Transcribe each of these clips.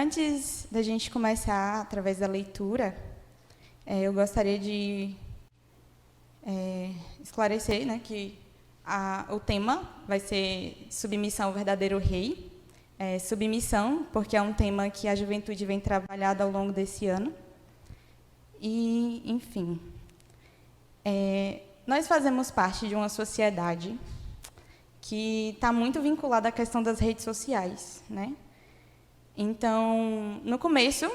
Antes da gente começar através da leitura, eu gostaria de esclarecer, né, que o tema vai ser submissão ao verdadeiro rei. Submissão, porque é um tema que a juventude vem trabalhando ao longo desse ano. E, enfim, nós fazemos parte de uma sociedade que está muito vinculada à questão das redes sociais, né? Então, no começo,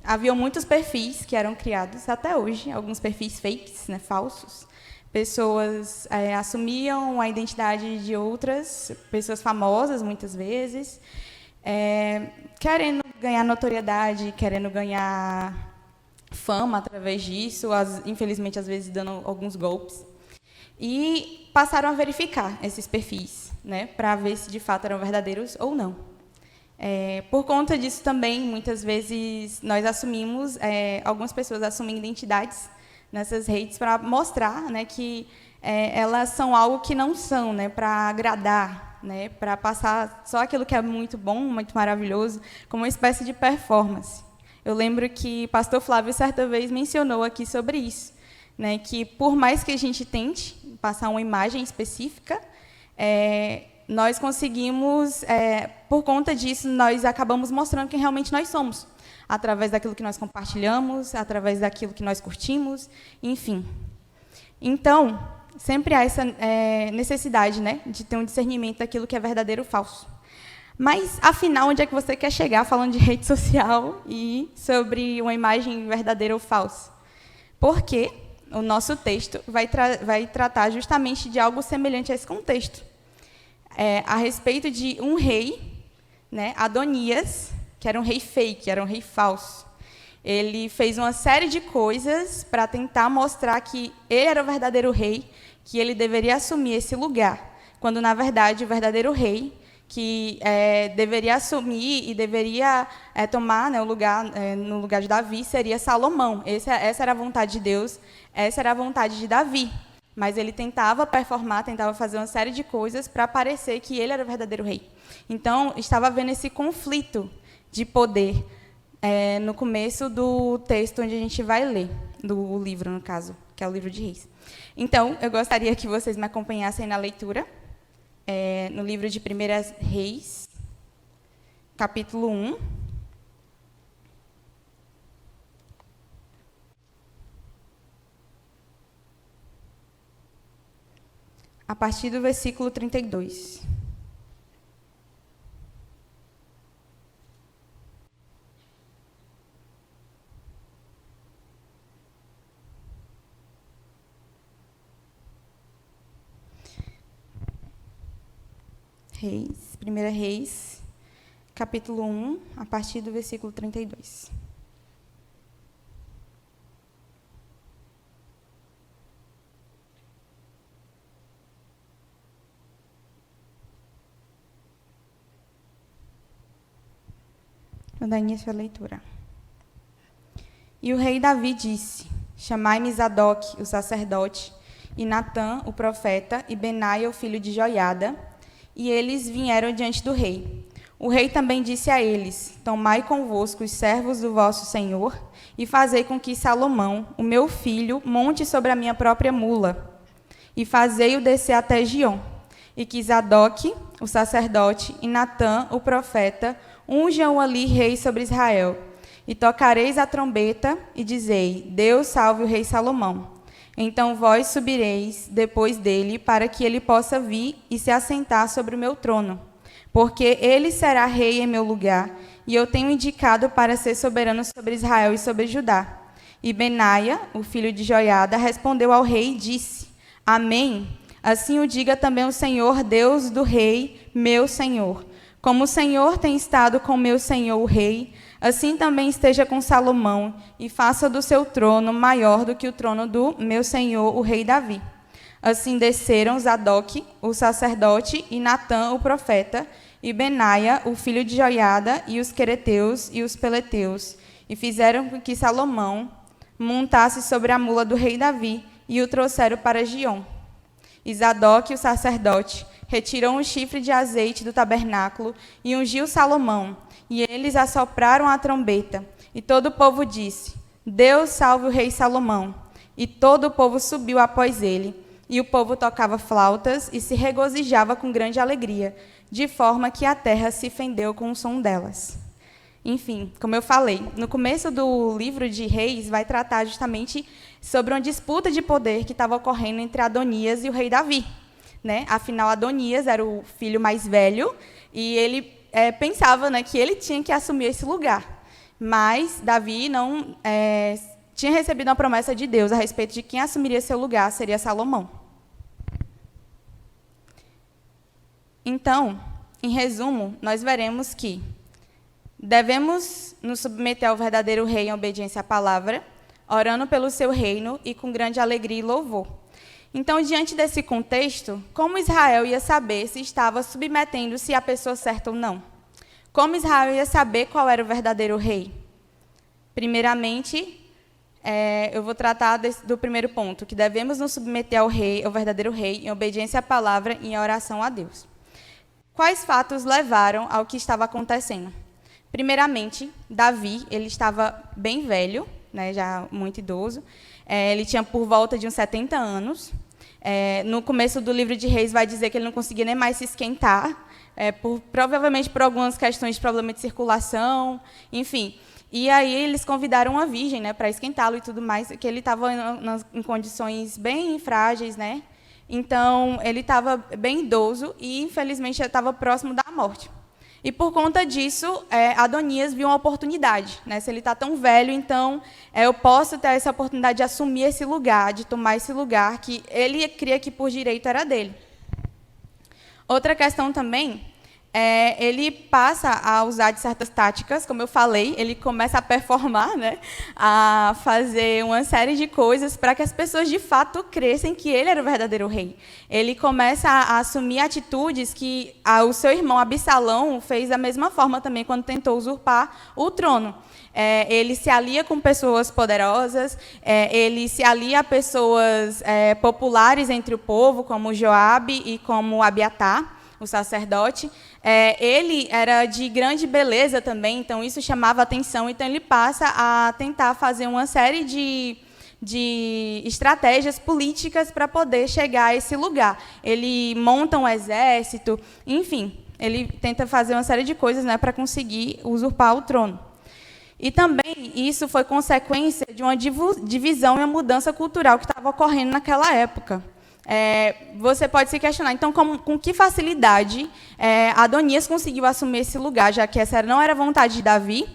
havia muitos perfis que eram criados, até hoje, alguns perfis fakes, né, falsos. Pessoas assumiam a identidade de outras pessoas famosas, muitas vezes, querendo ganhar notoriedade, querendo ganhar fama através disso, infelizmente, às vezes, dando alguns golpes. E passaram a verificar esses perfis, né, para ver se, de fato, eram verdadeiros ou não. Por conta disso também, muitas vezes, nós assumimos, algumas pessoas assumem identidades nessas redes para mostrar, né, que elas são algo que não são, né, para agradar, né, para passar só aquilo que é muito bom, muito maravilhoso, como uma espécie de performance. Eu lembro que o pastor Flávio, certa vez, mencionou aqui sobre isso, né, que, por mais que a gente tente passar uma imagem específica, nós conseguimos, por conta disso, nós acabamos mostrando quem realmente nós somos, através daquilo que nós compartilhamos, através daquilo que nós curtimos, enfim. Então, sempre há essa necessidade, né, de ter um discernimento daquilo que é verdadeiro ou falso. Mas, afinal, onde é que você quer chegar falando de rede social e sobre uma imagem verdadeira ou falsa? Porque o nosso texto vai tratar justamente de algo semelhante a esse contexto. A respeito de um rei, né, Adonias, que era um rei fake, era um rei falso. Ele fez uma série de coisas para tentar mostrar que ele era o verdadeiro rei, que ele deveria assumir esse lugar, quando, na verdade, o verdadeiro rei, que deveria assumir e deveria tomar, né, o lugar, no lugar de Davi, seria Salomão. Essa era a vontade de Deus, essa era a vontade de Davi. Mas ele tentava performar, tentava fazer uma série de coisas para parecer que ele era o verdadeiro rei. Então, estava havendo esse conflito de poder no começo do texto onde a gente vai ler, do livro, no caso, que é o livro de Reis. Então, eu gostaria que vocês me acompanhassem na leitura, no livro de 1 Reis, capítulo 1. A partir do versículo 32. Reis, 1 Reis, capítulo 1, a partir do versículo 32. Vou dar início à leitura. E o rei Davi disse: chamai-me Zadoque, o sacerdote, e Natã, o profeta, e Benaia, o filho de Joiada. E eles vieram diante do rei. O rei também disse a eles: tomai convosco os servos do vosso senhor, e fazei com que Salomão, o meu filho, monte sobre a minha própria mula, e fazei-o descer até Giom, e que Zadoque, o sacerdote, e Natã, o profeta, unjam ali rei sobre Israel. E tocareis a trombeta, e dizei: Deus salve o rei Salomão. Então vós subireis depois dele, para que ele possa vir e se assentar sobre o meu trono. Porque ele será rei em meu lugar, e eu tenho indicado para ser soberano sobre Israel e sobre Judá. E Benaia, o filho de Joiada, respondeu ao rei e disse: Amém. Assim o diga também o Senhor, Deus do rei, meu senhor. Como o Senhor tem estado com meu senhor o rei, assim também esteja com Salomão, e faça do seu trono maior do que o trono do meu senhor, o rei Davi. Assim desceram Zadoque, o sacerdote, e Natã, o profeta, e Benaia, o filho de Joiada, e os quereteus e os peleteus, e fizeram com que Salomão montasse sobre a mula do rei Davi, e o trouxeram para Giom. E Zadoque, o sacerdote, retirou um chifre de azeite do tabernáculo e ungiu Salomão, e eles assopraram a trombeta. E todo o povo disse: Deus salve o rei Salomão. E todo o povo subiu após ele. E o povo tocava flautas e se regozijava com grande alegria, de forma que a terra se fendeu com o som delas. Enfim, como eu falei, no começo do livro de Reis vai tratar justamente sobre uma disputa de poder que estava ocorrendo entre Adonias e o rei Davi. Né? Afinal, Adonias era o filho mais velho e ele pensava, né, que ele tinha que assumir esse lugar. Mas Davi não tinha recebido uma promessa de Deus a respeito de quem assumiria seu lugar, seria Salomão. Então, em resumo, nós veremos que devemos nos submeter ao verdadeiro rei em obediência à palavra, orando pelo seu reino e com grande alegria e louvor. Então, diante desse contexto, como Israel ia saber se estava submetendo-se à pessoa certa ou não? Como Israel ia saber qual era o verdadeiro rei? Primeiramente, eu vou tratar do primeiro ponto, que devemos nos submeter ao rei, ao verdadeiro rei, em obediência à palavra e em oração a Deus. Quais fatos levaram ao que estava acontecendo? Primeiramente, Davi, ele estava bem velho, né, já muito idoso. Ele tinha por volta de uns 70 anos. No começo do livro de Reis vai dizer que ele não conseguia nem mais se esquentar, provavelmente por algumas questões de problema de circulação, enfim. E aí eles convidaram uma virgem, né, para esquentá-lo e tudo mais, que ele estava em condições bem frágeis, né? Então, ele estava bem idoso e, infelizmente, já estava próximo da morte. E, por conta disso, Adonias viu uma oportunidade. Né? Se ele está tão velho, então eu posso ter essa oportunidade de assumir esse lugar, de tomar esse lugar que ele cria que, por direito, era dele. Outra questão também, ele passa a usar de certas táticas, como eu falei, ele começa a performar, né? A fazer uma série de coisas para que as pessoas, de fato, cresçam que ele era o verdadeiro rei. Ele começa a assumir atitudes que o seu irmão Absalão fez da mesma forma também quando tentou usurpar o trono. Ele se alia com pessoas poderosas, ele se alia a pessoas populares entre o povo, como Joabe e como Abiatar, o sacerdote. Ele era de grande beleza também, então isso chamava atenção. Então ele passa a tentar fazer uma série de estratégias políticas para poder chegar a esse lugar. Ele monta um exército, enfim, ele tenta fazer uma série de coisas, né, para conseguir usurpar o trono. E também isso foi consequência de uma divisão e uma mudança cultural que estava ocorrendo naquela época. Você pode se questionar, então, com que facilidade Adonias conseguiu assumir esse lugar, já que essa não era vontade de Davi,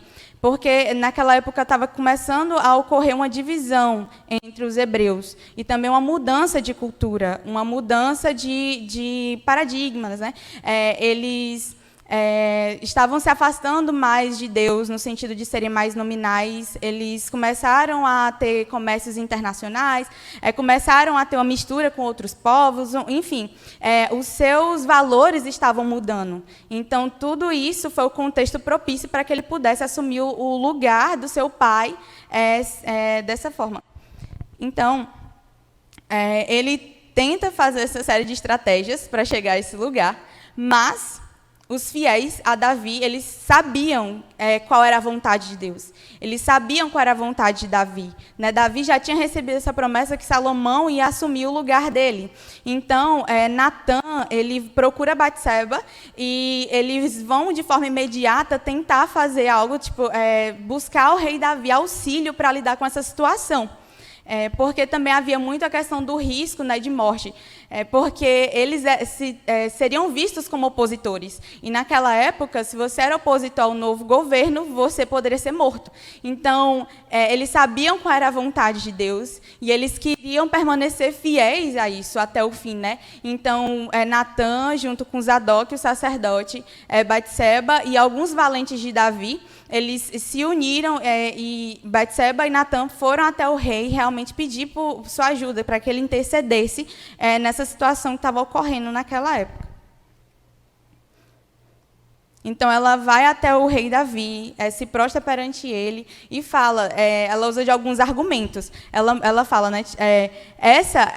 porque naquela época estava começando a ocorrer uma divisão entre os hebreus e também uma mudança de cultura, uma mudança de paradigmas. Né? Eles estavam se afastando mais de Deus, no sentido de serem mais nominais. Eles começaram a ter comércios internacionais, começaram a ter uma mistura com outros povos, enfim, os seus valores estavam mudando. Então, tudo isso foi o contexto propício para que ele pudesse assumir o lugar do seu pai dessa forma. Então, ele tenta fazer essa série de estratégias para chegar a esse lugar, mas os fiéis a Davi, eles sabiam qual era a vontade de Deus. Eles sabiam qual era a vontade de Davi. Né? Davi já tinha recebido essa promessa que Salomão ia assumir o lugar dele. Então, Natã, ele procura Batseba e eles vão, de forma imediata, tentar fazer algo, tipo, buscar o rei Davi auxílio para lidar com essa situação. Porque também havia muito a questão do risco, né, de morte, porque eles seriam vistos como opositores. E, naquela época, se você era opositor ao novo governo, você poderia ser morto. Então, eles sabiam qual era a vontade de Deus e eles queriam permanecer fiéis a isso até o fim. Né? Então, Natã, junto com Zadok, o sacerdote, Batseba e alguns valentes de Davi, eles se uniram e Batseba e Natã foram até o rei realmente pedir por sua ajuda, para que ele intercedesse nessa situação que estava ocorrendo naquela época. Então, ela vai até o rei Davi, se prostra perante ele e fala, ela usa de alguns argumentos. Ela fala, né,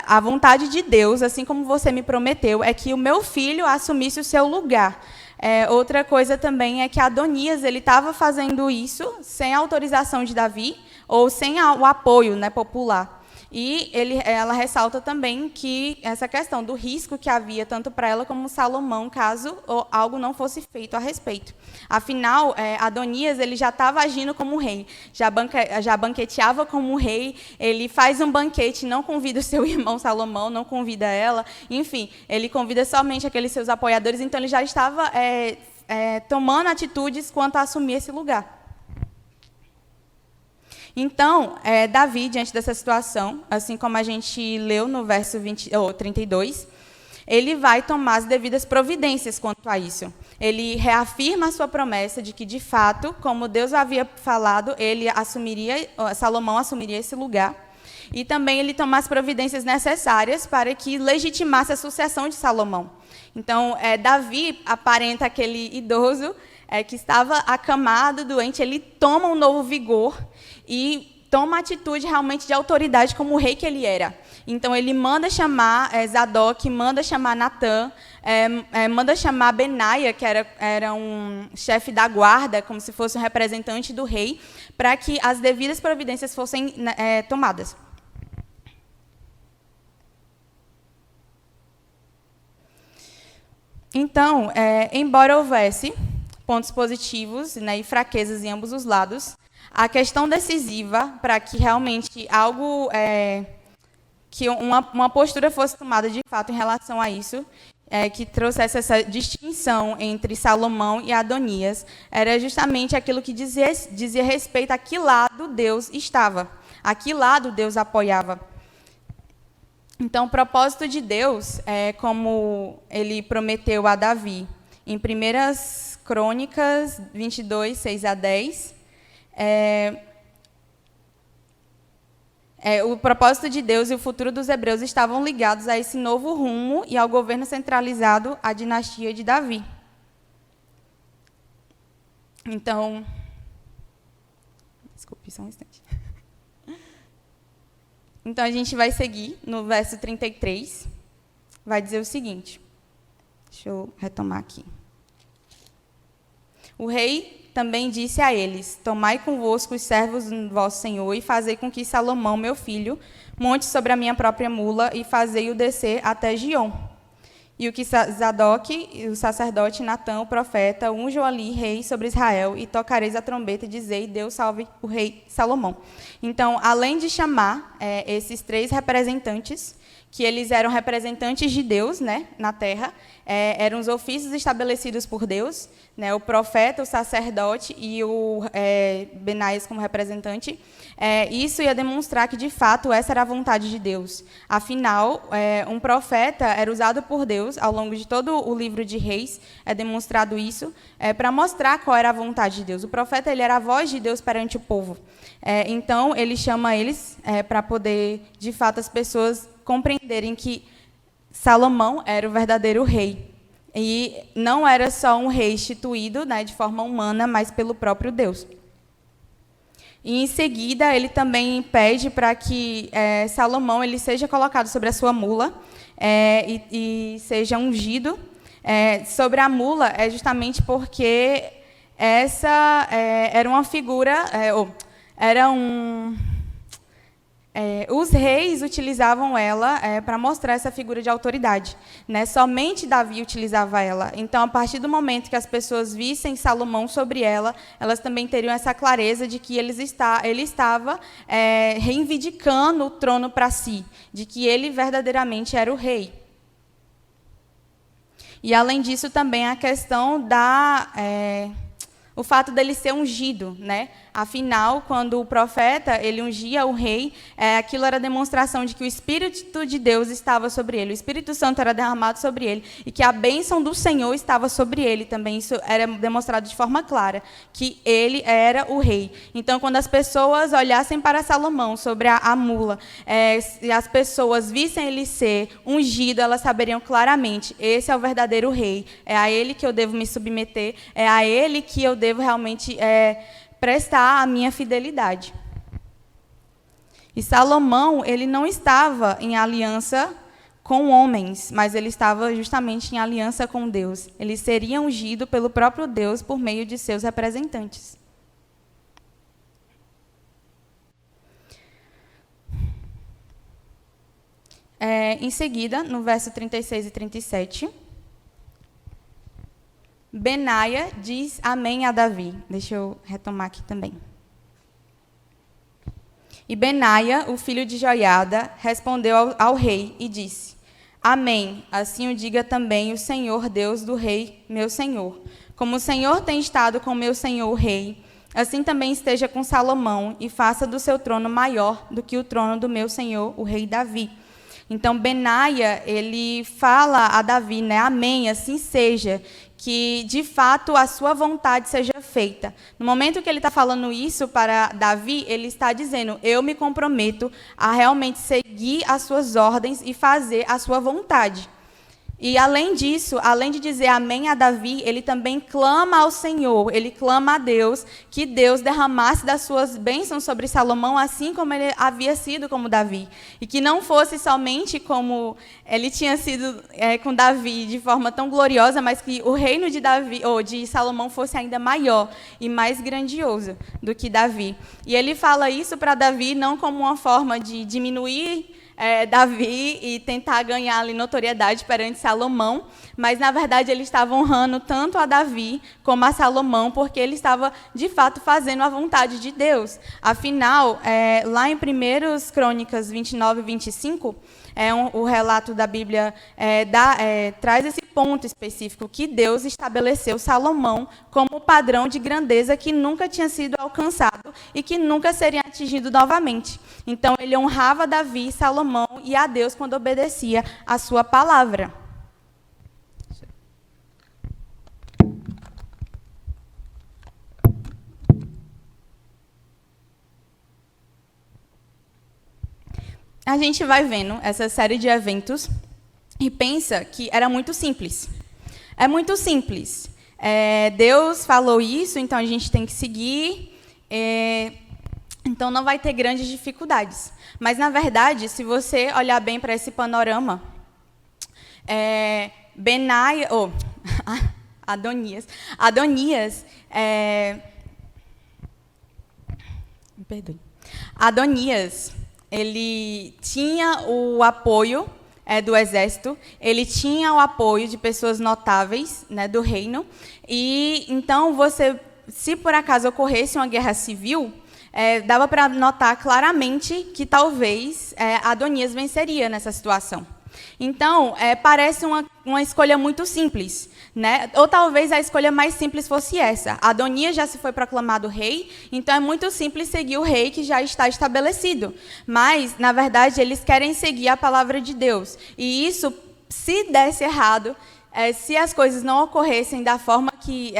a vontade de Deus, assim como você me prometeu, é que o meu filho assumisse o seu lugar. Outra coisa também é que Adonias ele estava fazendo isso sem a autorização de Davi ou sem o apoio, né, popular. E ela ressalta também que essa questão do risco que havia tanto para ela como Salomão, caso algo não fosse feito a respeito. Afinal, Adonias ele já estava agindo como rei, já banqueteava como rei, ele faz um banquete, não convida o seu irmão Salomão, não convida ela, enfim, ele convida somente aqueles seus apoiadores, então ele já estava tomando atitudes quanto a assumir esse lugar. Então, Davi, diante dessa situação, assim como a gente leu no verso 32, ele vai tomar as devidas providências quanto a isso. Ele reafirma a sua promessa de que, de fato, como Deus havia falado, Salomão assumiria esse lugar. E também ele toma as providências necessárias para que legitimasse a sucessão de Salomão. Então, Davi aparenta aquele idoso que estava acamado, doente, ele toma um novo vigor e toma atitude realmente de autoridade como o rei que ele era. Então, ele manda chamar Zadok, manda chamar Natã, manda chamar Benaia, que era um chefe da guarda, como se fosse um representante do rei, para que as devidas providências fossem tomadas. Então, embora houvesse pontos positivos, né, e fraquezas em ambos os lados, a questão decisiva para que realmente algo, que uma postura fosse tomada de fato em relação a isso, que trouxesse essa distinção entre Salomão e Adonias, era justamente aquilo que dizia respeito a que lado Deus estava, a que lado Deus apoiava. Então, o propósito de Deus, como ele prometeu a Davi, em 1 Crônicas 22, 6 a 10, o propósito de Deus e o futuro dos hebreus estavam ligados a esse novo rumo e ao governo centralizado, à dinastia de Davi. Então, desculpe, só um instante. Então, a gente vai seguir no verso 33, vai dizer o seguinte. Deixa eu retomar aqui. O rei também disse a eles: tomai convosco os servos do vosso senhor e fazei com que Salomão, meu filho, monte sobre a minha própria mula e fazei-o descer até Giom. E o que Zadok, o sacerdote Natã, o profeta, unjam ali rei sobre Israel, e tocareis a trombeta e dizei: Deus salve o rei Salomão. Então, além de chamar esses três representantes, que eles eram representantes de Deus, né, na terra, eram os ofícios estabelecidos por Deus, né, o profeta, o sacerdote e o Benaias como representante, isso ia demonstrar que, de fato, essa era a vontade de Deus. Afinal, um profeta era usado por Deus, ao longo de todo o livro de Reis, é demonstrado isso, para mostrar qual era a vontade de Deus. O profeta ele era a voz de Deus perante o povo. Então, ele chama eles para poder, de fato, as pessoas compreenderem que Salomão era o verdadeiro rei. E não era só um rei instituído, né, de forma humana, mas pelo próprio Deus. E, em seguida, ele também pede para que Salomão ele seja colocado sobre a sua mula e seja ungido. Sobre a mula é justamente porque essa era uma figura, os reis utilizavam ela para mostrar essa figura de autoridade, né? Somente Davi utilizava ela. Então, a partir do momento que as pessoas vissem Salomão sobre ela, elas também teriam essa clareza de que ele estava reivindicando o trono para si, de que ele verdadeiramente era o rei. E, além disso, também a questão o fato dele ser ungido, né? Afinal, quando o profeta ele ungia o rei, aquilo era demonstração de que o Espírito de Deus estava sobre ele, o Espírito Santo era derramado sobre ele, e que a bênção do Senhor estava sobre ele também. Isso era demonstrado de forma clara, que ele era o rei. Então, quando as pessoas olhassem para Salomão sobre a mula, e as pessoas vissem ele ser ungido, elas saberiam claramente: esse é o verdadeiro rei, é a ele que eu devo me submeter, é a ele que eu devo realmente prestar a minha fidelidade. E Salomão, ele não estava em aliança com homens, mas ele estava justamente em aliança com Deus. Ele seria ungido pelo próprio Deus por meio de seus representantes. Em seguida, no verso 36 e 37, Benaia diz amém a Davi. Deixa eu retomar aqui também. E Benaia, o filho de Joiada, respondeu ao rei e disse: Amém, assim o diga também o Senhor Deus do rei, meu senhor. Como o Senhor tem estado com meu senhor o rei, assim também esteja com Salomão e faça do seu trono maior do que o trono do meu senhor, o rei Davi. Então, Benaia, ele fala a Davi, né? Amém, assim seja, que, de fato, a sua vontade seja feita. No momento que ele está falando isso para Davi, ele está dizendo, eu me comprometo a realmente seguir as suas ordens e fazer a sua vontade. E, além disso, além de dizer amém a Davi, ele também clama ao Senhor, ele clama a Deus, que Deus derramasse das suas bênçãos sobre Salomão, assim como ele havia sido como Davi. E que não fosse somente como ele tinha sido com Davi, de forma tão gloriosa, mas que o reino de Davi, ou de Salomão fosse ainda maior e mais grandioso do que Davi. E ele fala isso para Davi não como uma forma de diminuir Davi e tentar ganhar ali notoriedade perante Salomão, mas, na verdade, ele estava honrando tanto a Davi como a Salomão, porque ele estava, de fato, fazendo a vontade de Deus. Afinal, lá em 1 Crônicas 29 e 25, o relato da Bíblia traz esse ponto específico, que Deus estabeleceu Salomão como padrão de grandeza que nunca tinha sido alcançado e que nunca seria atingido novamente. Então, ele honrava Davi, Salomão e a Deus quando obedecia a sua palavra. A gente vai vendo essa série de eventos e pensa que era muito simples. É muito simples. Deus falou isso, então a gente tem que seguir, então não vai ter grandes dificuldades. Mas, na verdade, se você olhar bem para esse panorama, Benaia, Adonias, me perdoe. Adonias, ele tinha o apoio do exército, ele tinha o apoio de pessoas notáveis, né, do reino, e então se por acaso ocorresse uma guerra civil, dava para notar claramente que talvez Adonias venceria nessa situação. Então, parece uma escolha muito simples, né? Ou talvez a escolha mais simples fosse essa. Adonias já se foi proclamado rei, então é muito simples seguir o rei que já está estabelecido. Mas, na verdade, eles querem seguir a palavra de Deus. E isso, se desse errado, se as coisas não ocorressem da forma que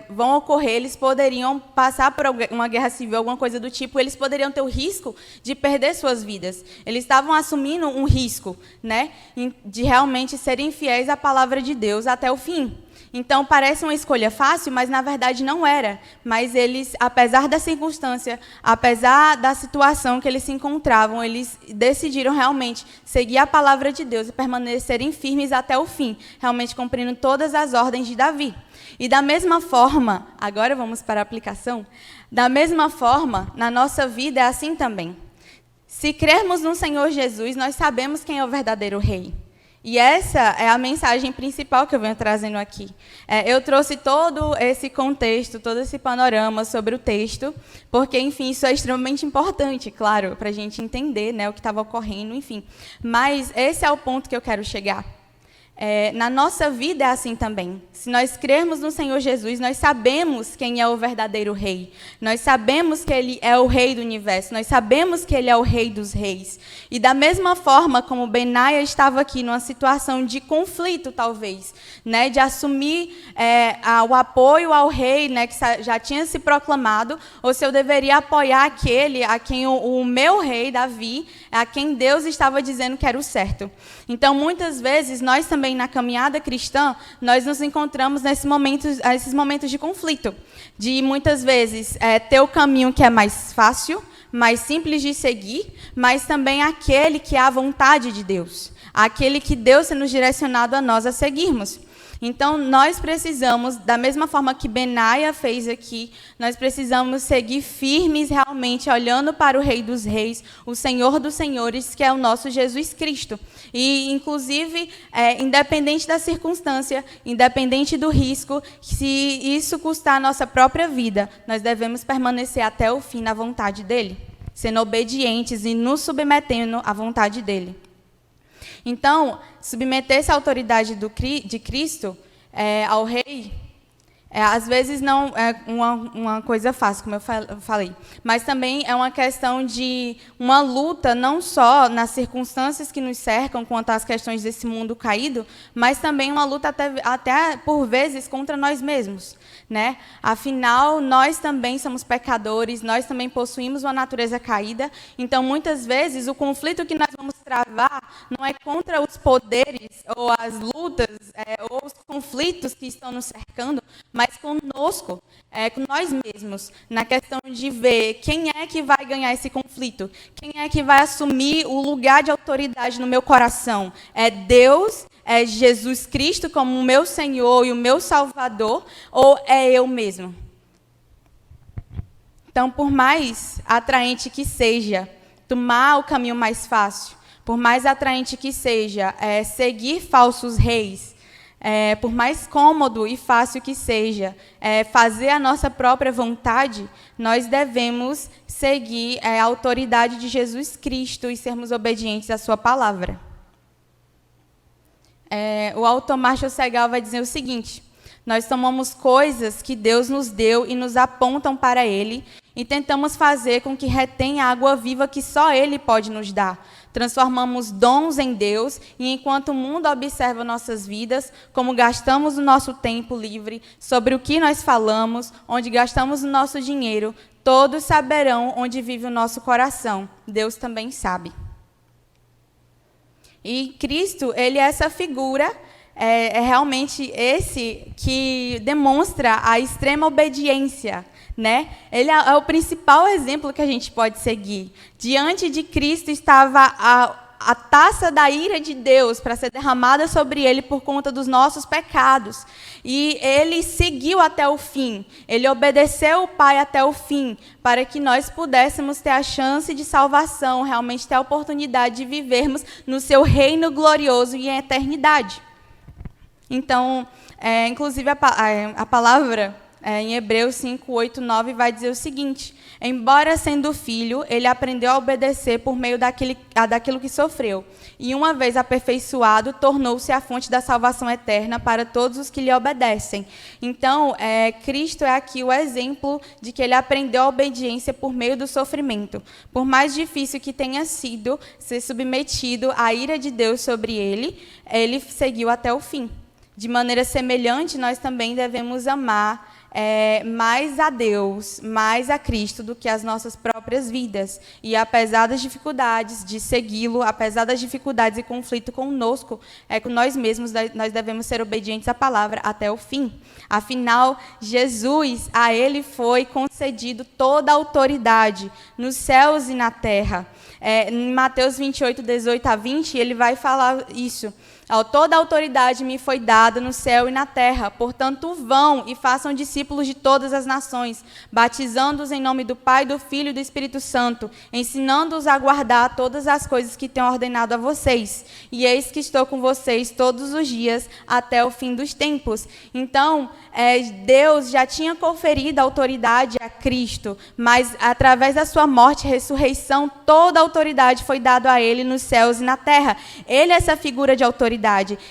vão ocorrer, eles poderiam passar por uma guerra civil, alguma coisa do tipo, eles poderiam ter o risco de perder suas vidas. Eles estavam assumindo um risco, né, de realmente serem fiéis à palavra de Deus até o fim. Então, parece uma escolha fácil, mas, na verdade, não era. Mas eles, apesar da circunstância, apesar da situação que eles se encontravam, eles decidiram realmente seguir a palavra de Deus e permanecerem firmes até o fim, realmente cumprindo todas as ordens de Davi. E, da mesma forma, agora vamos para a aplicação, da mesma forma, na nossa vida é assim também. Se crermos no Senhor Jesus, nós sabemos quem é o verdadeiro rei. E essa é a mensagem principal que eu venho trazendo aqui. Eu trouxe todo esse contexto, todo esse panorama sobre o texto, porque, enfim, isso é extremamente importante, claro, para a gente entender, né, o que estava ocorrendo, enfim. Mas esse é o ponto que eu quero chegar. Na nossa vida é assim também. Se nós crermos no Senhor Jesus, nós sabemos quem é o verdadeiro rei. Nós sabemos que Ele é o rei do universo. Nós sabemos que Ele é o rei dos reis. E da mesma forma como Benaia estava aqui numa situação de conflito, talvez, né, de assumir o apoio ao rei, né, que já tinha se proclamado, ou se eu deveria apoiar aquele a quem o meu rei, Davi, a quem Deus estava dizendo que era o certo. Então, muitas vezes, nós também, na caminhada cristã, nós nos encontramos nesses momentos de conflito, de muitas vezes ter o caminho que é mais fácil, mais simples de seguir, mas também aquele que é a vontade de Deus, aquele que Deus tem nos direcionado a nós a seguirmos. Então, nós precisamos, da mesma forma que Benaia fez aqui, nós precisamos seguir firmes realmente, olhando para o Rei dos Reis, o Senhor dos Senhores, que é o nosso Jesus Cristo. E, inclusive, independente da circunstância, independente do risco, se isso custar a nossa própria vida, nós devemos permanecer até o fim na vontade dEle, sendo obedientes e nos submetendo à vontade dEle. Então, submeter-se à autoridade de Cristo ao rei, às vezes não é uma coisa fácil, como eu falei, mas também é uma questão de uma luta, não só nas circunstâncias que nos cercam, quanto às questões desse mundo caído, mas também uma luta até por vezes contra nós mesmos, né? Afinal, nós também somos pecadores, nós também possuímos uma natureza caída, então, muitas vezes, o conflito que nós vamos travar não é contra os poderes, ou as lutas, ou os conflitos que estão nos cercando, mas conosco, com nós mesmos, na questão de ver quem é que vai ganhar esse conflito, quem é que vai assumir o lugar de autoridade no meu coração. É Deus, é Jesus Cristo como o meu Senhor e o meu Salvador, ou é eu mesmo? Então, por mais atraente que seja tomar o caminho mais fácil, por mais atraente que seja seguir falsos reis, por mais cômodo e fácil que seja fazer a nossa própria vontade, nós devemos seguir a autoridade de Jesus Cristo e sermos obedientes à sua palavra. O autor Marshall Segal vai dizer o seguinte: nós tomamos coisas que Deus nos deu e nos apontam para Ele e tentamos fazer com que retenha a água viva que só Ele pode nos dar. Transformamos dons em Deus e, enquanto o mundo observa nossas vidas, como gastamos o nosso tempo livre, sobre o que nós falamos, onde gastamos o nosso dinheiro, todos saberão onde vive o nosso coração. Deus também sabe. E Cristo, Ele é essa figura, é realmente esse que demonstra a extrema obediência, né? Ele é o principal exemplo que a gente pode seguir. Diante de Cristo estava a taça da ira de Deus para ser derramada sobre ele por conta dos nossos pecados. E ele seguiu até o fim. Ele obedeceu o Pai até o fim, para que nós pudéssemos ter a chance de salvação, realmente ter a oportunidade de vivermos no seu reino glorioso e em eternidade. Então, inclusive a palavra em Hebreus 5, 8, 9 vai dizer o seguinte: embora sendo filho, ele aprendeu a obedecer por meio daquilo que sofreu. E uma vez aperfeiçoado, tornou-se a fonte da salvação eterna para todos os que lhe obedecem. Então, Cristo é aqui o exemplo de que ele aprendeu a obediência por meio do sofrimento. Por mais difícil que tenha sido ser submetido à ira de Deus sobre ele, ele seguiu até o fim. De maneira semelhante, nós também devemos amar mais a Deus, mais a Cristo do que as nossas próprias vidas. E apesar das dificuldades de segui-lo, apesar das dificuldades e conflito conosco, com nós mesmos, nós devemos ser obedientes à palavra até o fim. Afinal, Jesus, a Ele foi concedido toda a autoridade nos céus e na terra. Em Mateus 28, 18 a 20, ele vai falar isso. Toda a autoridade me foi dada no céu e na terra. Portanto, vão e façam discípulos de todas as nações, batizando-os em nome do Pai, do Filho e do Espírito Santo, ensinando-os a guardar todas as coisas que tenho ordenado a vocês. E eis que estou com vocês todos os dias até o fim dos tempos. Então, Deus já tinha conferido a autoridade a Cristo, mas através da sua morte e ressurreição, toda a autoridade foi dada a Ele nos céus e na terra. Ele é essa figura de autoridade.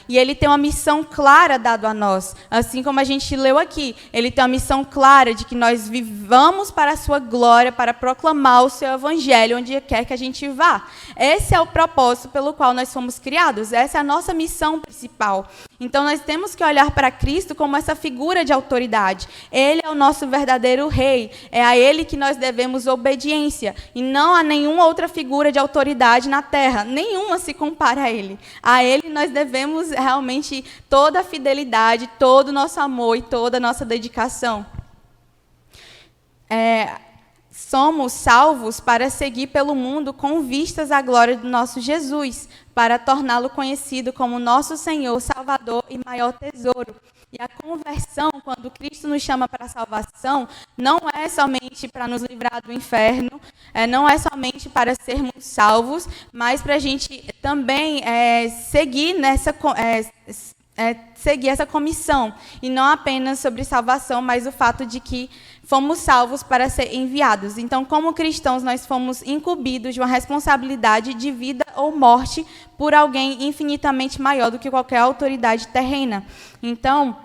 E ele tem uma missão clara dada a nós. Assim como a gente leu aqui, ele tem uma missão clara de que nós vivamos para a sua glória, para proclamar o seu evangelho onde quer que a gente vá. Esse é o propósito pelo qual nós fomos criados. Essa é a nossa missão principal. Então, nós temos que olhar para Cristo como essa figura de autoridade. Ele é o nosso verdadeiro rei. É a ele que nós devemos obediência. E não a nenhuma outra figura de autoridade na terra. Nenhuma se compara a ele. A ele nós devemos realmente toda a fidelidade, todo o nosso amor e toda a nossa dedicação. somos salvos para seguir pelo mundo com vistas à glória do nosso Jesus, para torná-lo conhecido como nosso Senhor, Salvador e maior tesouro. E a conversão, quando Cristo nos chama para a salvação, não é somente para nos livrar do inferno, não é somente para sermos salvos, mas para a gente também seguir seguir essa comissão, e não apenas sobre salvação, mas o fato de que fomos salvos para ser enviados. Então, como cristãos, nós fomos incumbidos de uma responsabilidade de vida ou morte por alguém infinitamente maior do que qualquer autoridade terrena. Então,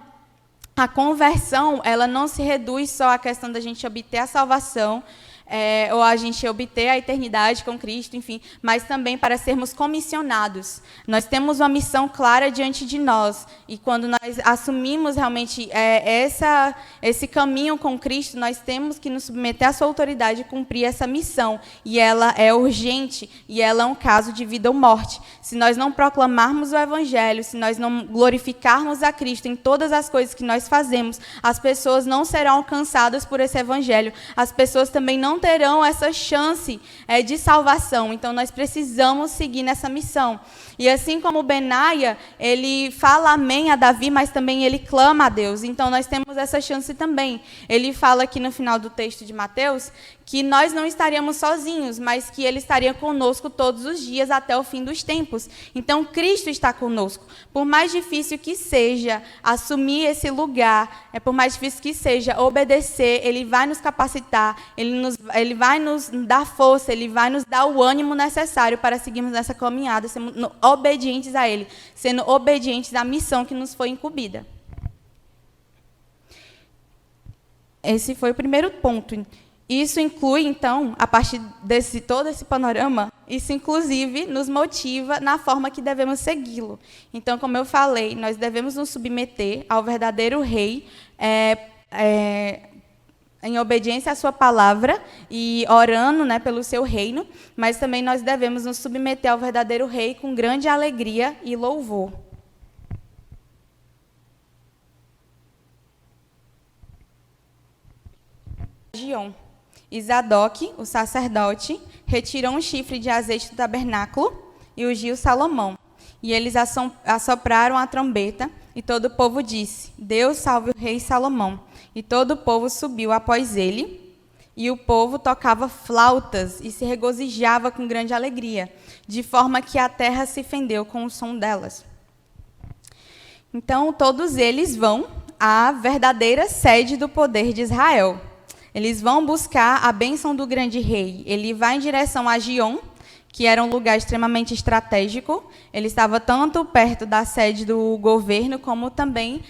a conversão, ela não se reduz só à questão da gente obter a salvação, ou a gente obter a eternidade com Cristo, enfim, mas também para sermos comissionados. Nós temos uma missão clara diante de nós, e quando nós assumimos realmente esse caminho com Cristo, nós temos que nos submeter à sua autoridade e cumprir essa missão, e ela é urgente, e ela é um caso de vida ou morte. Se nós não proclamarmos o Evangelho, se nós não glorificarmos a Cristo em todas as coisas que nós fazemos, as pessoas não serão alcançadas por esse Evangelho, as pessoas também não terão essa chance de salvação. Então, nós precisamos seguir nessa missão. E assim como Benaia, ele fala amém a Davi, mas também ele clama a Deus. Então, nós temos essa chance também. Ele fala aqui no final do texto de Mateus que nós não estaríamos sozinhos, mas que ele estaria conosco todos os dias até o fim dos tempos. Então, Cristo está conosco. Por mais difícil que seja assumir esse lugar, por mais difícil que seja obedecer, ele vai nos capacitar, ele vai nos dar força, ele vai nos dar o ânimo necessário para seguirmos nessa caminhada, sendo obedientes a ele, sendo obedientes à missão que nos foi incumbida. Esse foi o primeiro ponto. Isso inclui, então, a partir de todo esse panorama, isso, inclusive, nos motiva na forma que devemos segui-lo. Então, como eu falei, nós devemos nos submeter ao verdadeiro Rei, em obediência à sua palavra e orando, pelo seu reino, mas também nós devemos nos submeter ao verdadeiro Rei com grande alegria e louvor. Gion. E Zadok, o sacerdote, retirou um chifre de azeite do tabernáculo e ungiu Salomão. E eles assopraram a trombeta, e todo o povo disse: Deus salve o rei Salomão. E todo o povo subiu após ele, e o povo tocava flautas e se regozijava com grande alegria, de forma que a terra se fendeu com o som delas. Então, todos eles vão à verdadeira sede do poder de Israel. Eles vão buscar a bênção do grande rei. Ele vai em direção a Gion, que era um lugar extremamente estratégico. Ele estava tanto perto da sede do governo, como também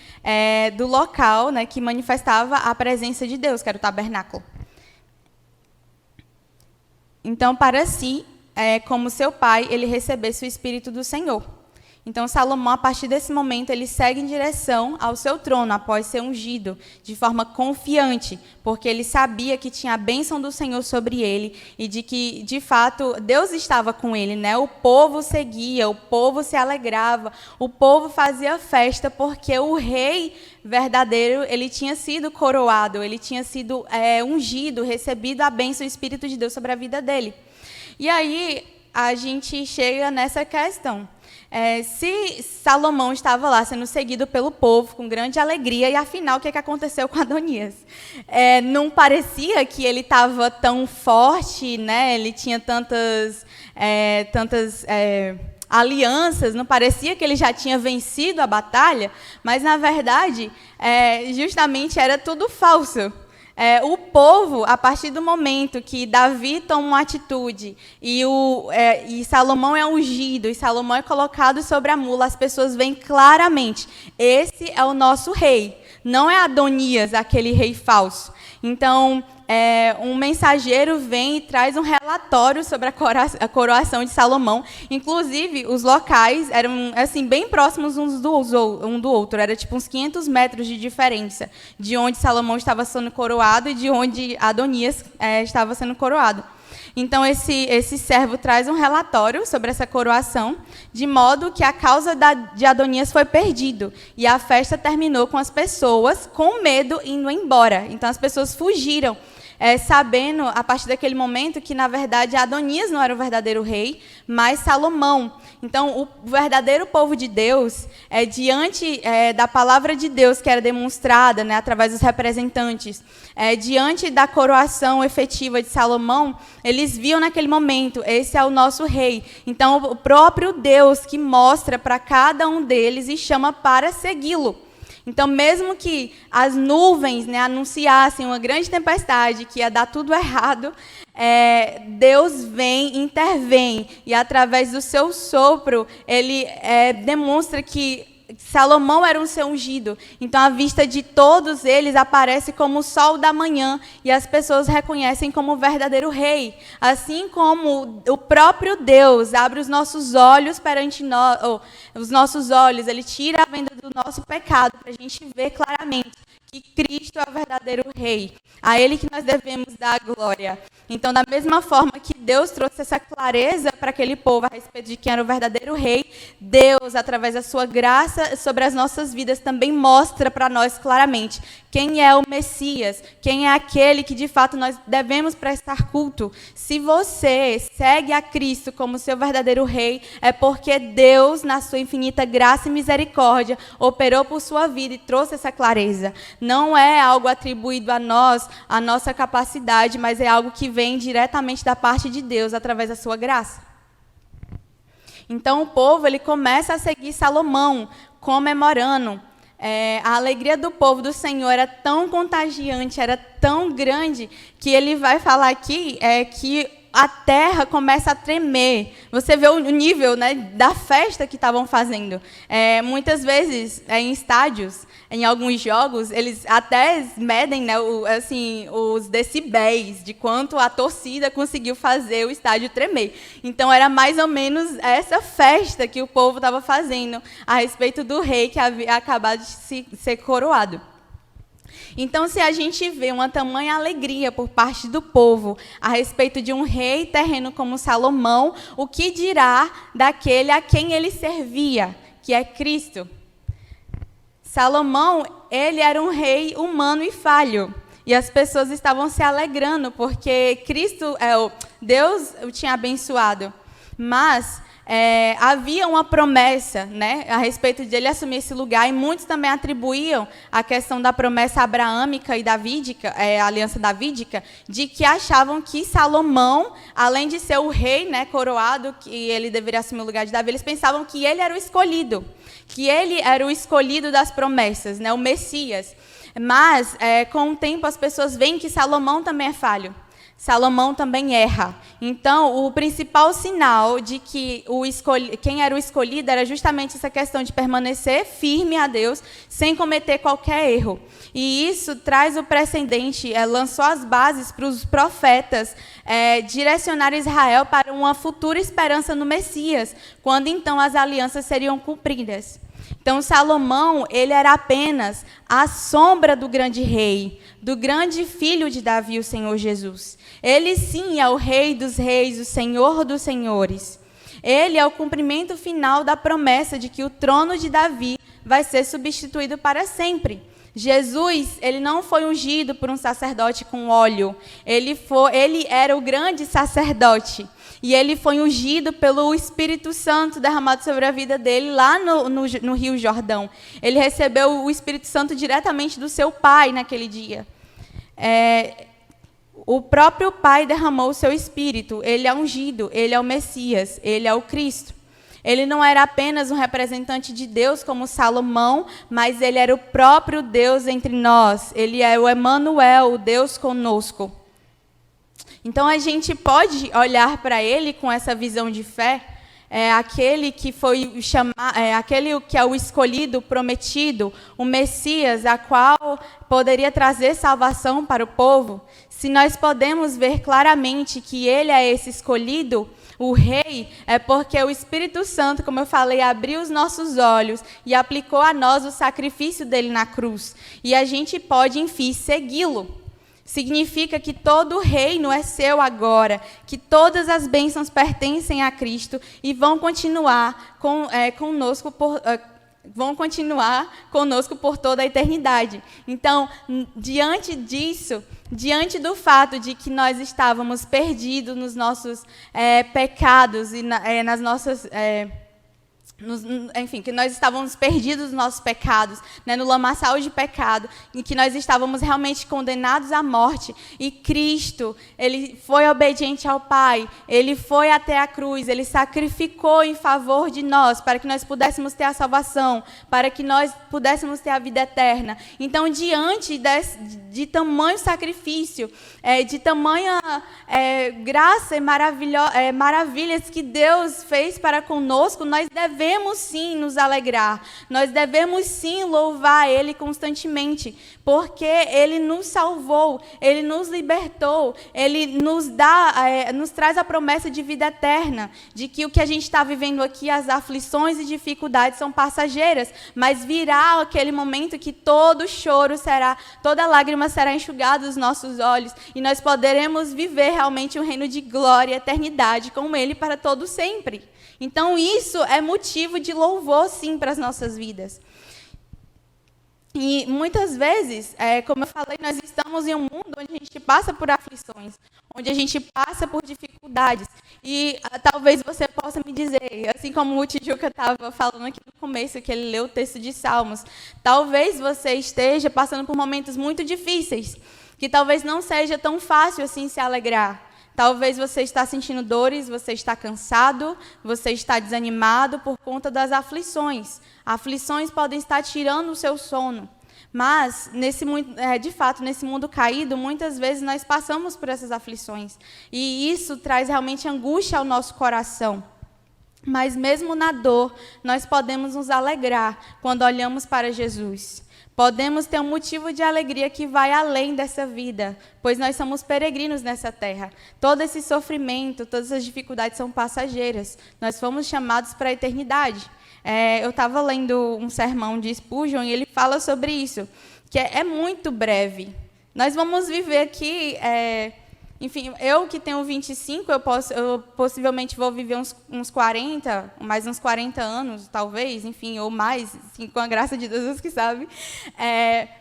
do local, que manifestava a presença de Deus, que era o tabernáculo. Então, para si, como seu pai, ele recebesse o Espírito do Senhor. Então, Salomão, a partir desse momento, ele segue em direção ao seu trono, após ser ungido, de forma confiante, porque ele sabia que tinha a bênção do Senhor sobre ele e de que, de fato, Deus estava com ele, O povo seguia, o povo se alegrava, o povo fazia festa, porque o rei verdadeiro, ele tinha sido coroado, ele tinha sido ungido, recebido a bênção do Espírito de Deus sobre a vida dele. E aí, a gente chega nessa questão. Se Salomão estava lá sendo seguido pelo povo com grande alegria, e afinal, o que aconteceu com Adonias? Não parecia que ele estava tão forte, ele tinha tantas alianças, não parecia que ele já tinha vencido a batalha, mas, na verdade, justamente era tudo falso. O povo, a partir do momento que Davi toma uma atitude e Salomão é ungido, e Salomão é colocado sobre a mula, as pessoas veem claramente: esse é o nosso rei, não é Adonias, aquele rei falso. Então, um mensageiro vem e traz um relatório sobre a coroação de Salomão. Inclusive, os locais eram assim, bem próximos um do outro. Era tipo uns 500 metros de diferença de onde Salomão estava sendo coroado e de onde Adonias estava sendo coroado. Então, esse servo traz um relatório sobre essa coroação, de modo que a causa de Adonias foi perdido. E a festa terminou com as pessoas com medo indo embora. Então, as pessoas fugiram sabendo, a partir daquele momento, que, na verdade, Adonias não era o verdadeiro rei, mas Salomão. Então, o verdadeiro povo de Deus, diante da palavra de Deus que era demonstrada, né, através dos representantes, diante da coroação efetiva de Salomão, eles viam naquele momento, esse é o nosso rei. Então, o próprio Deus que mostra para cada um deles e chama para segui-lo. Então, mesmo que as nuvens, né, anunciassem uma grande tempestade, que ia dar tudo errado, Deus vem, intervém, e através do seu sopro, ele demonstra que Salomão era um seu ungido. Então, à vista de todos eles, aparece como o sol da manhã, e as pessoas reconhecem como o verdadeiro rei. Assim como o próprio Deus abre os nossos olhos perante nós, os nossos olhos, ele tira a venda do nosso pecado, para a gente ver claramente que Cristo é o verdadeiro rei. A ele que nós devemos dar a glória. Então, da mesma forma que Deus trouxe essa clareza para aquele povo a respeito de quem era o verdadeiro rei, Deus, através da sua graça sobre as nossas vidas, também mostra para nós claramente quem é o Messias, quem é aquele que de fato nós devemos prestar culto. Se você segue a Cristo como seu verdadeiro rei, é porque Deus, na sua infinita graça e misericórdia, operou por sua vida e trouxe essa clareza. Não é algo atribuído a nós, a nossa capacidade, mas é algo que vem diretamente da parte de Deus, através da sua graça. Então, o povo ele começa a seguir Salomão, comemorando. A alegria do povo do Senhor era tão contagiante, era tão grande, que ele vai falar aqui que a terra começa a tremer. Você vê o nível, né, da festa que estavam fazendo. Muitas vezes, em estádios, em alguns jogos, eles até medem, né, os decibéis de quanto a torcida conseguiu fazer o estádio tremer. Então, era mais ou menos essa festa que o povo estava fazendo a respeito do rei que havia acabado de ser coroado. Então, se a gente vê uma tamanha alegria por parte do povo a respeito de um rei terreno como Salomão, o que dirá daquele a quem ele servia, que é Cristo? Salomão, ele era um rei humano e falho. E as pessoas estavam se alegrando, porque Cristo, Deus o tinha abençoado. Mas havia uma promessa, né, a respeito de ele assumir esse lugar, e muitos também atribuíam a questão da promessa abraâmica e davídica, a aliança davídica, de que achavam que Salomão, além de ser o rei, né, coroado, que ele deveria assumir o lugar de Davi, eles pensavam que ele era o escolhido, das promessas, né, o Messias. Mas, com o tempo, as pessoas veem que Salomão também é falho. Salomão também erra. Então, o principal sinal de que quem era o escolhido era justamente essa questão de permanecer firme a Deus, sem cometer qualquer erro. E isso traz o precedente, lançou as bases para os profetas direcionar Israel para uma futura esperança no Messias, quando então as alianças seriam cumpridas. Então, Salomão, ele era apenas a sombra do grande rei, do grande filho de Davi, o Senhor Jesus. Ele, sim, é o rei dos reis, o senhor dos senhores. Ele é o cumprimento final da promessa de que o trono de Davi vai ser substituído para sempre. Jesus, ele não foi ungido por um sacerdote com óleo. Ele era o grande sacerdote. E ele foi ungido pelo Espírito Santo derramado sobre a vida dele lá no Rio Jordão. Ele recebeu o Espírito Santo diretamente do seu pai naquele dia. O próprio Pai derramou o seu Espírito. Ele é ungido, ele é o Messias, ele é o Cristo. Ele não era apenas um representante de Deus como Salomão, mas ele era o próprio Deus entre nós. Ele é o Emanuel, o Deus conosco. Então, a gente pode olhar para ele com essa visão de fé, aquele que foi aquele que é o escolhido, o prometido, o Messias, a qual poderia trazer salvação para o povo. Se nós podemos ver claramente que ele é esse escolhido, o rei, é porque o Espírito Santo, como eu falei, abriu os nossos olhos e aplicou a nós o sacrifício dele na cruz. E a gente pode, enfim, segui-lo. Significa que todo o reino é seu agora, que todas as bênçãos pertencem a Cristo e vão continuar conosco vão continuar conosco por toda a eternidade. Então, diante disso, diante do fato de que nós estávamos perdidos nos nossos pecados e nas nossas... enfim, que nós estávamos perdidos nos nossos pecados, né, no lamaçal de pecado, em que nós estávamos realmente condenados à morte, e Cristo, ele foi obediente ao Pai, ele foi até a cruz, ele sacrificou em favor de nós, para que nós pudéssemos ter a salvação, para que nós pudéssemos ter a vida eterna. Então, diante de tamanho sacrifício, de tamanha graça e maravilhas que Deus fez para conosco, nós devemos sim nos alegrar, nós devemos sim louvar Ele constantemente, porque Ele nos salvou, Ele nos libertou, Ele nos traz a promessa de vida eterna, de que o que a gente está vivendo aqui, as aflições e dificuldades são passageiras, mas virá aquele momento que todo choro será, toda lágrima será enxugada dos nossos olhos, e nós poderemos viver realmente um reino de glória e eternidade com Ele para todo sempre. Então, isso é motivo de louvor, sim, para as nossas vidas. E, muitas vezes, como eu falei, nós estamos em um mundo onde a gente passa por aflições, onde a gente passa por dificuldades. E talvez você possa me dizer, assim como o Tijuca estava falando aqui no começo, que ele leu o texto de Salmos, talvez você esteja passando por momentos muito difíceis, que talvez não seja tão fácil assim se alegrar. Talvez você está sentindo dores, você está cansado, você está desanimado por conta das aflições. Aflições podem estar tirando o seu sono. Mas, de fato, nesse mundo caído, muitas vezes nós passamos por essas aflições. E isso traz realmente angústia ao nosso coração. Mas mesmo na dor, nós podemos nos alegrar quando olhamos para Jesus. Podemos ter um motivo de alegria que vai além dessa vida, pois nós somos peregrinos nessa terra. Todo esse sofrimento, todas as dificuldades são passageiras. Nós fomos chamados para a eternidade. Eu estava lendo um sermão de Spurgeon e ele fala sobre isso, que é muito breve. Nós vamos viver aqui... Enfim, eu que tenho 25, eu possivelmente vou viver uns 40, mais uns 40 anos, talvez, enfim, ou mais, assim, com a graça de Deus que sabe.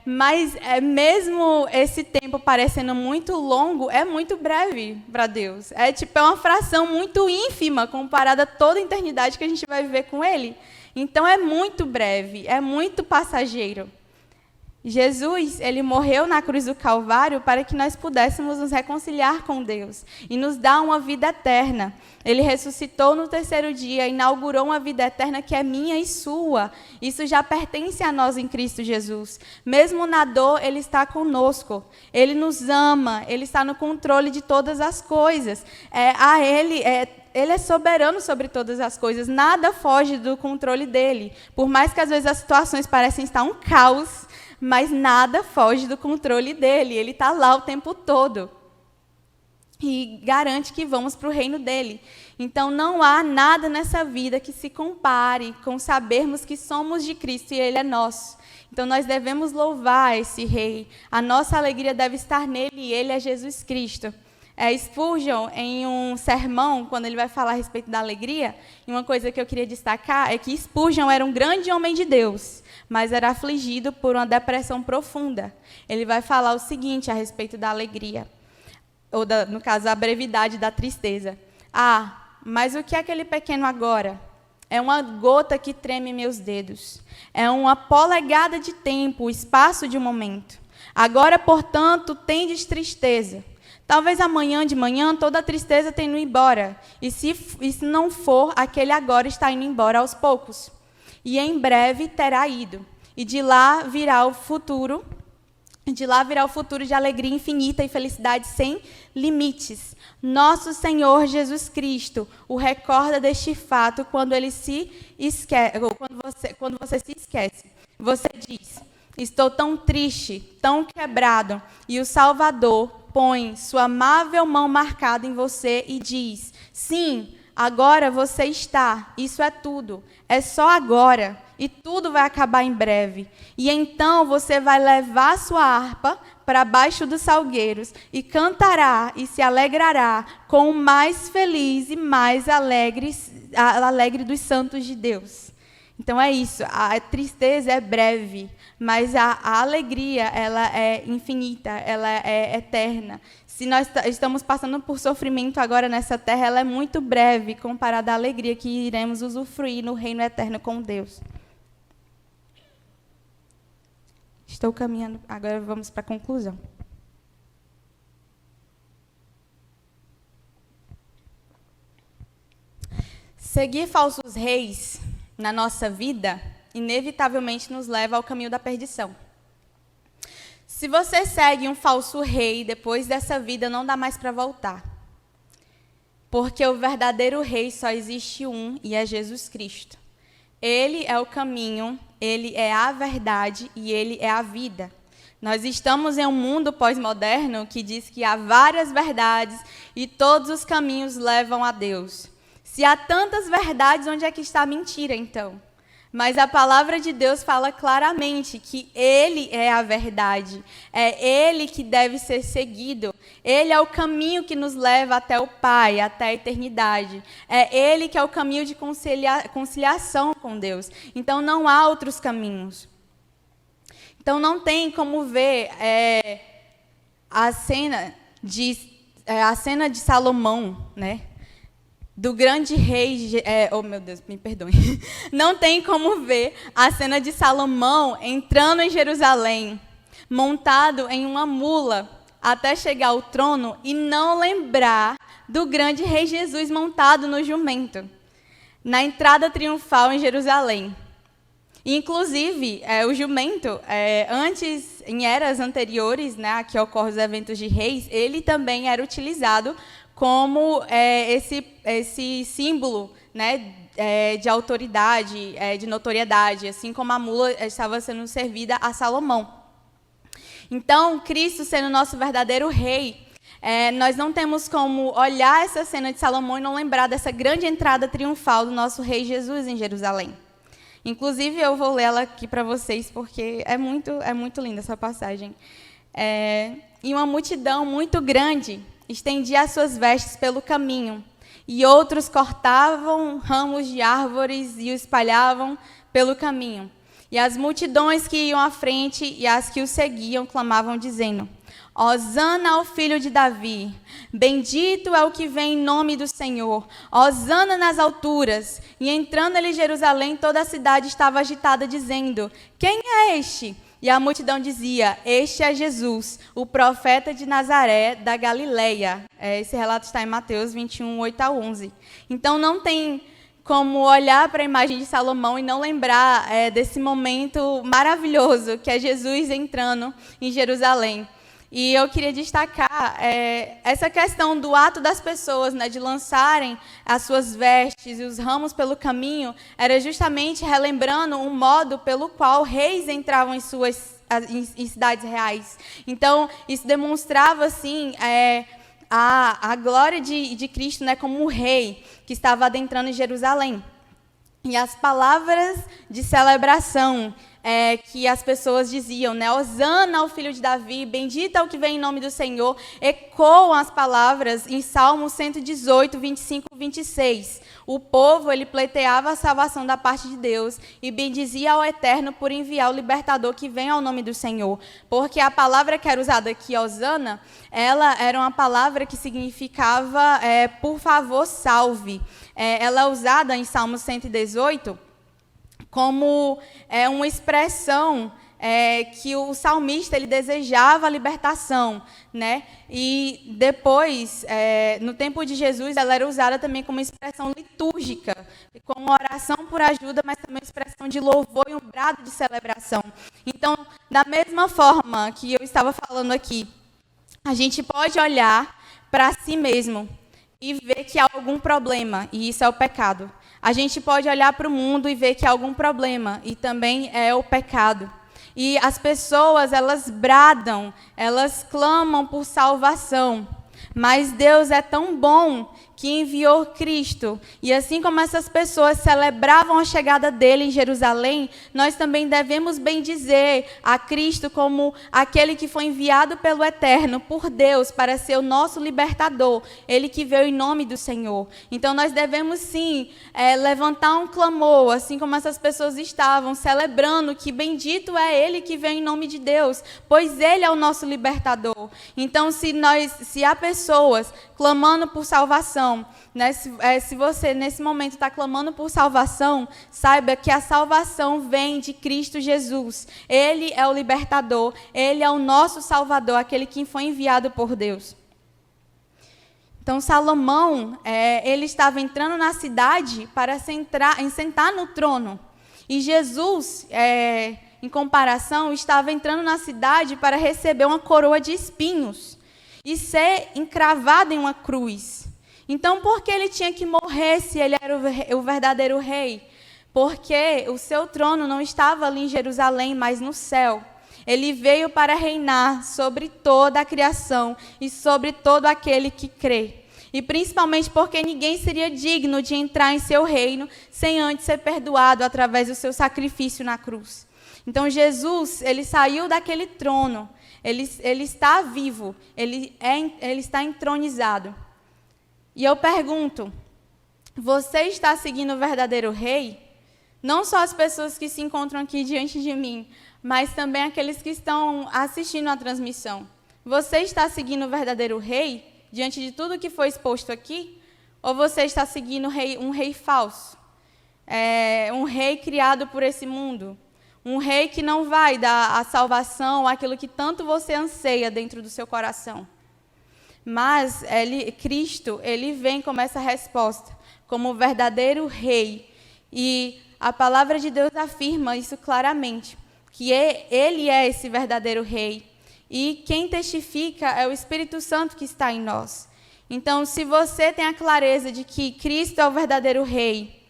Mas mesmo esse tempo parecendo muito longo, é muito breve para Deus. É uma fração muito ínfima comparada a toda a eternidade que a gente vai viver com Ele. Então, é muito breve, é muito passageiro. Jesus, ele morreu na cruz do Calvário para que nós pudéssemos nos reconciliar com Deus e nos dar uma vida eterna. Ele ressuscitou no terceiro dia, inaugurou uma vida eterna que é minha e sua. Isso já pertence a nós em Cristo Jesus. Mesmo na dor, Ele está conosco. Ele nos ama, Ele está no controle de todas as coisas. Ele é soberano sobre todas as coisas. Nada foge do controle dEle. Por mais que às vezes as situações parecem estar um caos, mas nada foge do controle dEle. Ele está lá o tempo todo. E garante que vamos para o reino dEle. Então, não há nada nessa vida que se compare com sabermos que somos de Cristo e Ele é nosso. Então, nós devemos louvar esse Rei. A nossa alegria deve estar nele e Ele é Jesus Cristo. Spurgeon, em um sermão, quando ele vai falar a respeito da alegria, e uma coisa que eu queria destacar é que Spurgeon era um grande homem de Deus, mas era afligido por uma depressão profunda. Ele vai falar o seguinte a respeito da alegria, ou, no caso, a brevidade da tristeza. Mas o que é aquele pequeno agora? É uma gota que treme meus dedos. É uma polegada de tempo, o espaço de um momento. Agora, portanto, tendes tristeza. Talvez amanhã de manhã toda a tristeza tenha ido embora. E se não for, aquele agora está indo embora aos poucos. E em breve terá ido. E de lá virá o futuro de alegria infinita e felicidade sem limites. Nosso Senhor Jesus Cristo o recorda deste fato quando ele se esquece, quando você se esquece. Você diz: estou tão triste, tão quebrado, e o Salvador põe sua amável mão marcada em você e diz: sim, agora você está, isso é tudo, é só agora, e tudo vai acabar em breve. E então você vai levar sua harpa para baixo dos salgueiros e cantará e se alegrará com o mais feliz e mais alegre dos santos de Deus. Então é isso, a tristeza é breve, mas a alegria, ela é infinita, ela é eterna. Se nós estamos passando por sofrimento agora nessa terra, ela é muito breve comparada à alegria que iremos usufruir no reino eterno com Deus. Estou caminhando, agora vamos para a conclusão. Seguir falsos reis na nossa vida, inevitavelmente nos leva ao caminho da perdição. Se você segue um falso rei, depois dessa vida não dá mais para voltar. Porque o verdadeiro rei só existe um, e é Jesus Cristo. Ele é o caminho, ele é a verdade e ele é a vida. Nós estamos em um mundo pós-moderno que diz que há várias verdades e todos os caminhos levam a Deus. Se há tantas verdades, onde é que está a mentira, então? Mas a palavra de Deus fala claramente que Ele é a verdade, é Ele que deve ser seguido, Ele é o caminho que nos leva até o Pai, até a eternidade, é Ele que é o caminho de conciliação com Deus, então não há outros caminhos. Então não tem como ver a cena de Salomão, né? Do grande rei, oh meu Deus, me perdoe. Não tem como ver a cena de Salomão entrando em Jerusalém, montado em uma mula, até chegar ao trono e não lembrar do grande rei Jesus montado no jumento, na entrada triunfal em Jerusalém. Inclusive, o jumento, antes, em eras anteriores, né, que ocorrem os eventos de reis, ele também era utilizado como esse símbolo, né, de autoridade, de notoriedade, assim como a mula estava sendo servida a Salomão. Então, Cristo sendo nosso verdadeiro rei, nós não temos como olhar essa cena de Salomão e não lembrar dessa grande entrada triunfal do nosso rei Jesus em Jerusalém. Inclusive, eu vou ler ela aqui para vocês, porque é muito linda essa passagem. E uma multidão muito grande estendia as suas vestes pelo caminho, e outros cortavam ramos de árvores e o espalhavam pelo caminho. E as multidões que iam à frente e as que o seguiam clamavam, dizendo: Hosana ao filho de Davi, bendito é o que vem em nome do Senhor, Hosana nas alturas. E entrando ele em Jerusalém, toda a cidade estava agitada, dizendo: Quem é este? E a multidão dizia: Este é Jesus, o profeta de Nazaré, da Galileia. Esse relato está em Mateus 21, 8 a 11. Então, não tem como olhar para a imagem de Salomão e não lembrar desse momento maravilhoso, que é Jesus entrando em Jerusalém. E eu queria destacar essa questão do ato das pessoas, né, de lançarem as suas vestes e os ramos pelo caminho, era justamente relembrando um modo pelo qual reis entravam em cidades reais. Então, isso demonstrava, assim, a glória de Cristo, né, como um rei que estava adentrando em Jerusalém. E as palavras de celebração que as pessoas diziam, né? Hosana ao filho de Davi, bendito é o que vem em nome do Senhor, ecoam as palavras em Salmo 118, 25 e 26. O povo, ele pleiteava a salvação da parte de Deus e bendizia ao Eterno por enviar o libertador que vem ao nome do Senhor. Porque a palavra que era usada aqui, Hosana, ela era uma palavra que significava, por favor, salve. Ela é usada em Salmo 118, como uma expressão que o salmista ele desejava a libertação, né? E depois, no tempo de Jesus, ela era usada também como expressão litúrgica, como oração por ajuda, mas também expressão de louvor e um brado de celebração. Então, da mesma forma que eu estava falando aqui, a gente pode olhar para si mesmo e ver que há algum problema, e isso é o pecado. A gente pode olhar para o mundo e ver que há algum problema, e também é o pecado. E as pessoas, elas bradam, elas clamam por salvação. Mas Deus é tão bom que enviou Cristo. E assim como essas pessoas celebravam a chegada dele em Jerusalém, nós também devemos bendizer a Cristo como aquele que foi enviado pelo Eterno, por Deus, para ser o nosso libertador, ele que veio em nome do Senhor. Então nós devemos sim levantar um clamor, assim como essas pessoas estavam, celebrando que bendito é ele que veio em nome de Deus, pois ele é o nosso libertador. Então se há pessoas clamando por salvação, né, se você nesse momento está clamando por salvação, saiba que a salvação vem de Cristo Jesus. Ele é o libertador, ele é o nosso Salvador, aquele que foi enviado por Deus. Então Salomão, ele estava entrando na cidade para sentar no trono. E Jesus, em comparação, estava entrando na cidade para receber uma coroa de espinhos e ser encravado em uma cruz. Então, por que ele tinha que morrer se ele era o verdadeiro rei? Porque o seu trono não estava ali em Jerusalém, mas no céu. Ele veio para reinar sobre toda a criação e sobre todo aquele que crê. E principalmente porque ninguém seria digno de entrar em seu reino sem antes ser perdoado através do seu sacrifício na cruz. Então, Jesus, ele saiu daquele trono, ele está vivo, ele está entronizado. E eu pergunto, você está seguindo o verdadeiro rei? Não só as pessoas que se encontram aqui diante de mim, mas também aqueles que estão assistindo a transmissão. Você está seguindo o verdadeiro rei, diante de tudo que foi exposto aqui? Ou você está seguindo um rei falso? Um rei criado por esse mundo? Um rei que não vai dar a salvação, aquilo que tanto você anseia dentro do seu coração? Mas Cristo, ele vem como essa resposta, como o verdadeiro rei. E a palavra de Deus afirma isso claramente, que ele é esse verdadeiro rei. E quem testifica é o Espírito Santo que está em nós. Então, se você tem a clareza de que Cristo é o verdadeiro rei,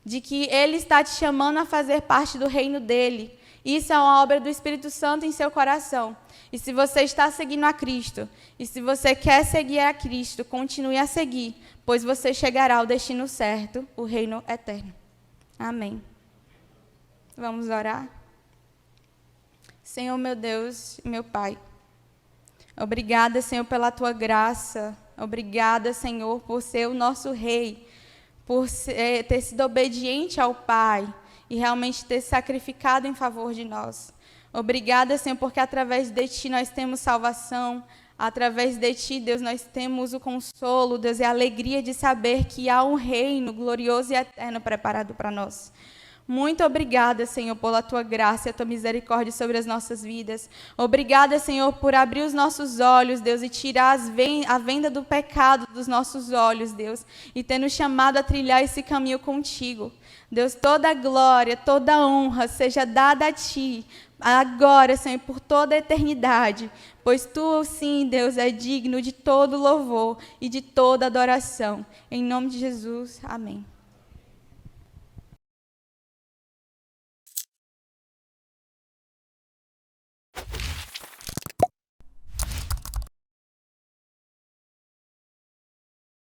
de que ele está te chamando a fazer parte do reino dele, isso é uma obra do Espírito Santo em seu coração. E se você está seguindo a Cristo, e se você quer seguir a Cristo, continue a seguir, pois você chegará ao destino certo, o reino eterno. Amém. Vamos orar? Senhor, meu Deus, meu Pai, obrigada, Senhor, pela Tua graça. Obrigada, Senhor, por ser o nosso Rei, por ter sido obediente ao Pai e realmente ter sacrificado em favor de nós. Obrigada, Senhor, porque através de Ti nós temos salvação. Através de Ti, Deus, nós temos o consolo, Deus, e a alegria de saber que há um reino glorioso e eterno preparado para nós. Muito obrigada, Senhor, pela Tua graça e a Tua misericórdia sobre as nossas vidas. Obrigada, Senhor, por abrir os nossos olhos, Deus, e tirar a venda do pecado dos nossos olhos, Deus, e ter nos chamado a trilhar esse caminho contigo. Deus, toda a glória, toda a honra seja dada a Ti, agora, Senhor, por toda a eternidade, pois Tu, sim, Deus, é digno de todo louvor e de toda adoração. Em nome de Jesus, amém.